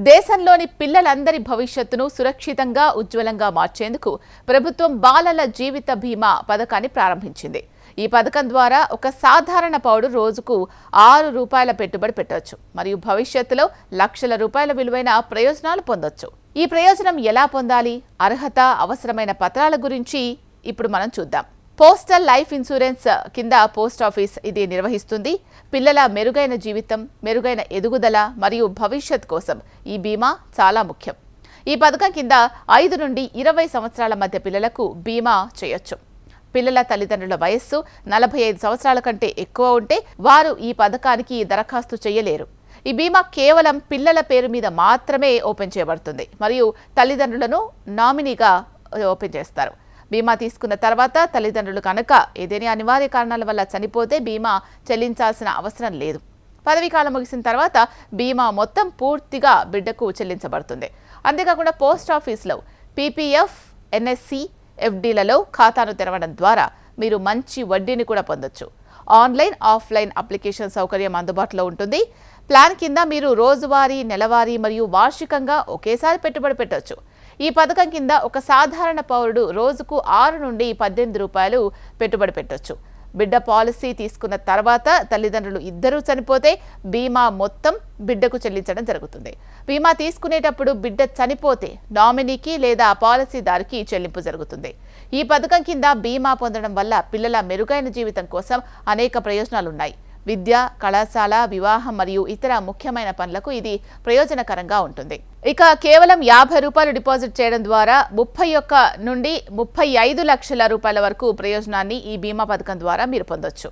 దేశంలోని పిల్లలందరి భవిష్యత్తును సురక్షితంగా ఉజ్వలంగా మార్చేందుకు ప్రభుత్వం బాలల జీవిత బీమా పథకాన్ని ప్రారంభించింది. ఈ పథకం ద్వారా ఒక సాధారణ పౌరుడు రోజుకు ₹6 పెట్టుబడి పెట్టవచ్చు మరియు భవిష్యత్తులో లక్షల రూపాయల విలువైన ప్రయోజనాలు పొందొచ్చు. ఈ ప్రయోజనం ఎలా పొందాలి, అర్హత, అవసరమైన పత్రాల గురించి ఇప్పుడు మనం చూద్దాం. పోస్టల్ లైఫ్ ఇన్సూరెన్స్ కింద పోస్ట్ ఆఫీస్ ఇది నిర్వహిస్తుంది. పిల్లల మెరుగైన జీవితం, మెరుగైన ఎదుగుదల మరియు భవిష్యత్ కోసం ఈ బీమా చాలా ముఖ్యం. ఈ పథకం కింద 5 నుండి 20 సంవత్సరాల మధ్య పిల్లలకు బీమా చేయొచ్చు. పిల్లల తల్లిదండ్రుల వయస్సు 45 సంవత్సరాల కంటే ఎక్కువ ఉంటే వారు ఈ పథకానికి దరఖాస్తు చేయలేరు. ఈ బీమా కేవలం పిల్లల పేరు మీద మాత్రమే ఓపెన్ చేయబడుతుంది మరియు తల్లిదండ్రులను నామినీగా ఓపెన్ చేస్తారు. బీమా తీసుకున్న తర్వాత తల్లిదండ్రులు కనుక ఏదైనా అనివార్య కారణాల వల్ల చనిపోతే బీమా చెల్లించాల్సిన అవసరం లేదు. పదవీ కాలం ముగిసిన తర్వాత బీమా మొత్తం పూర్తిగా బిడ్డకు చెల్లించబడుతుంది. అంతేకాకుండా పోస్ట్ ఆఫీస్లో పీపీఎఫ్, ఎన్ఎస్సి, ఎఫ్డీలలో ఖాతాను తెరవడం ద్వారా మీరు మంచి వడ్డీని కూడా పొందొచ్చు. ఆన్లైన్, ఆఫ్లైన్ అప్లికేషన్ సౌకర్యం అందుబాటులో ఉంటుంది. ప్లాన్ కింద మీరు రోజువారీ, నెలవారీ మరియు వార్షికంగా ఒకేసారి పెట్టుబడి పెట్టవచ్చు. ఈ పథకం కింద ఒక సాధారణ పౌరుడు రోజుకు ₹6 నుండి ₹18 పెట్టుబడి పెట్టొచ్చు. బిడ్డ పాలసీ తీసుకున్న తర్వాత తల్లిదండ్రులు ఇద్దరూ చనిపోతే బీమా మొత్తం బిడ్డకు చెల్లించడం జరుగుతుంది. బీమా తీసుకునేటప్పుడు బిడ్డ చనిపోతే నామినీకి లేదా పాలసీదారుకి చెల్లింపు జరుగుతుంది. ఈ పథకం కింద బీమా పొందడం వల్ల పిల్లల మెరుగైన జీవితం కోసం అనేక ప్రయోజనాలున్నాయి. విద్య, కళాశాల, వివాహం మరియు ఇతర ముఖ్యమైన పనులకు ఇది ప్రయోజనకరంగా ఉంటుంది. ఇక కేవలం ₹50 డిపాజిట్ చేయడం ద్వారా 31 నుండి 35 లక్షల రూపాయల వరకు ప్రయోజనాన్ని ఈ బీమా పథకం ద్వారా మీరు పొందొచ్చు.